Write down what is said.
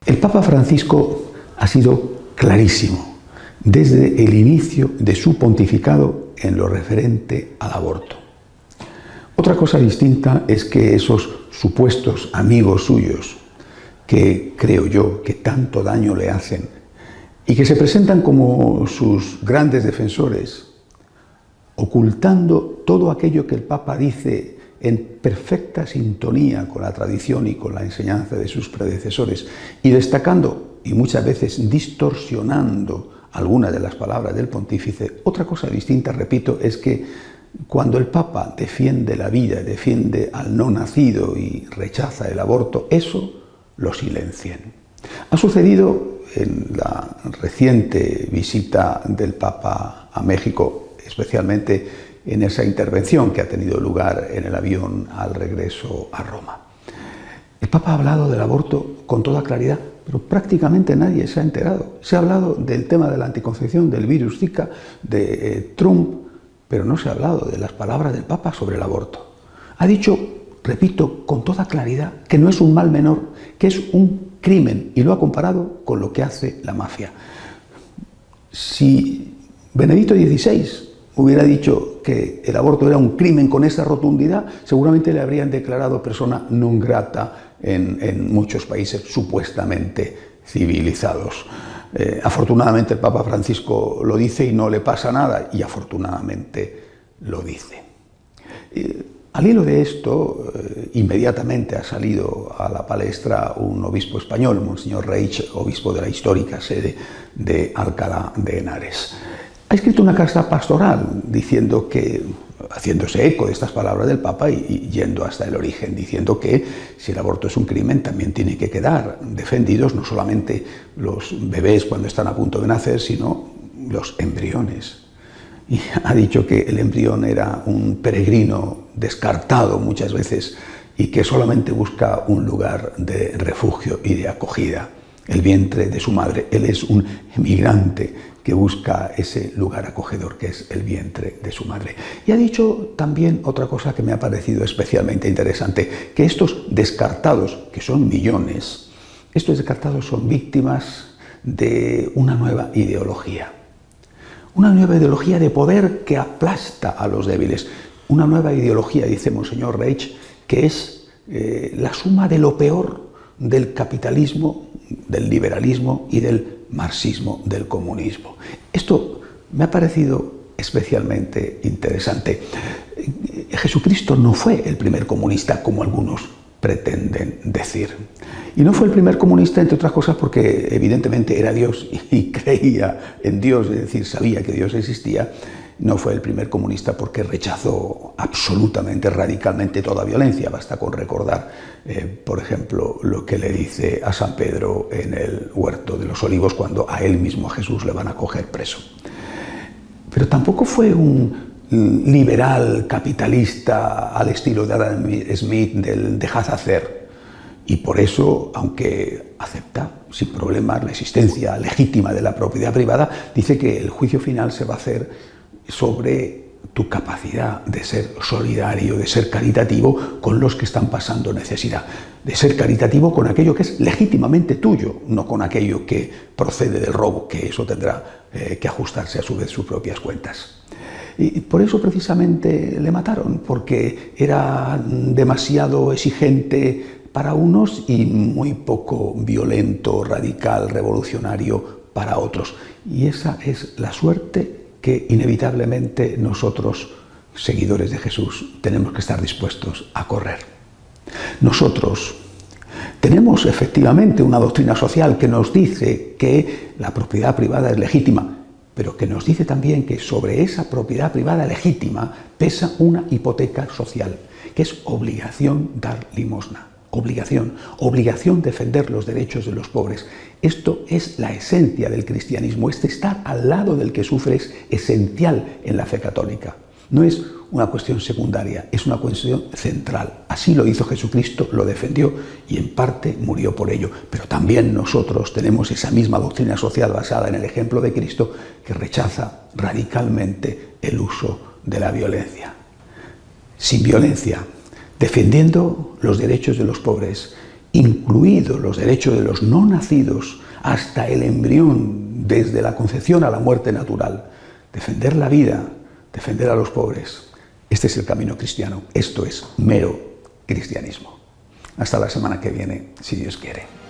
El Papa Francisco ha sido clarísimo desde el inicio de su pontificado en lo referente al aborto. Otra cosa distinta es que esos supuestos amigos suyos, que creo yo que tanto daño le hacen y que se presentan como sus grandes defensores, ocultando todo aquello que el Papa dice en perfecta sintonía con la tradición y con la enseñanza de sus predecesores, y destacando y muchas veces distorsionando algunas de las palabras del pontífice. Otra cosa distinta, repito, es que cuando el Papa defiende la vida, defiende al no nacido y rechaza el aborto, eso lo silencian. Ha sucedido en la reciente visita del Papa a México, especialmente en esa intervención que ha tenido lugar en el avión al regreso a Roma. El Papa ha hablado del aborto con toda claridad, pero prácticamente nadie se ha enterado. Se ha hablado del tema de la anticoncepción, del virus Zika, de Trump, pero no se ha hablado de las palabras del Papa sobre el aborto. Ha dicho, repito, con toda claridad, que no es un mal menor, que es un crimen, y lo ha comparado con lo que hace la mafia. Si Benedicto XVI hubiera dicho que el aborto era un crimen con esa rotundidad, seguramente le habrían declarado persona non grata en muchos países supuestamente civilizados. Afortunadamente el Papa Francisco lo dice y no le pasa nada, y afortunadamente lo dice. Al hilo de esto, inmediatamente ha salido a la palestra un obispo español, Monseñor Reich, obispo de la histórica sede de Alcalá de Henares. Ha escrito una carta pastoral diciendo que, haciéndose eco de estas palabras del Papa y yendo hasta el origen, diciendo que si el aborto es un crimen también tienen que quedar defendidos no solamente los bebés cuando están a punto de nacer, sino los embriones. Y ha dicho que el embrión era un peregrino descartado muchas veces y que solamente busca un lugar de refugio y de acogida, el vientre de su madre. Él es un emigrante que busca ese lugar acogedor que es el vientre de su madre. Y ha dicho también otra cosa que me ha parecido especialmente interesante, que estos descartados, que son millones, estos descartados son víctimas de una nueva ideología. Una nueva ideología de poder que aplasta a los débiles. Una nueva ideología, dice Monseñor Reich, que es la suma de lo peor del capitalismo, del liberalismo y del marxismo, del comunismo. Esto me ha parecido especialmente interesante. Jesucristo no fue el primer comunista, como algunos pretenden decir. Y no fue el primer comunista, entre otras cosas, porque evidentemente era Dios y creía en Dios, es decir, sabía que Dios existía. No fue el primer comunista porque rechazó absolutamente, radicalmente toda violencia. Basta con recordar, por ejemplo, lo que le dice a San Pedro en el Huerto de los Olivos cuando a él mismo, a Jesús, le van a coger preso. Pero tampoco fue un liberal capitalista al estilo de Adam Smith del dejad hacer. Y por eso, aunque acepta sin problemas la existencia legítima de la propiedad privada, dice que el juicio final se va a hacer sobre tu capacidad de ser solidario, de ser caritativo con los que están pasando necesidad, de ser caritativo con aquello que es legítimamente tuyo, no con aquello que procede del robo, que eso tendrá que ajustarse a su vez sus propias cuentas. Y por eso precisamente le mataron, porque era demasiado exigente para unos y muy poco violento, radical, revolucionario para otros. Y esa es la suerte que inevitablemente nosotros, seguidores de Jesús, tenemos que estar dispuestos a correr. Nosotros tenemos efectivamente una doctrina social que nos dice que la propiedad privada es legítima, pero que nos dice también que sobre esa propiedad privada legítima pesa una hipoteca social, que es obligación dar limosna. Obligación defender los derechos de los pobres. Esto es la esencia del cristianismo. Estar al lado del que sufre es esencial en la fe católica. No es una cuestión secundaria, es una cuestión central. Así lo hizo Jesucristo, lo defendió y en parte murió por ello. Pero también nosotros tenemos esa misma doctrina social basada en el ejemplo de Cristo que rechaza radicalmente el uso de la violencia. Sin violencia, defendiendo los derechos de los pobres incluidos los derechos de los no nacidos hasta el embrión, desde la concepción a la muerte natural. Defender la vida, defender a los pobres. Este es el camino cristiano. Esto es mero cristianismo. Hasta la semana que viene, si Dios quiere.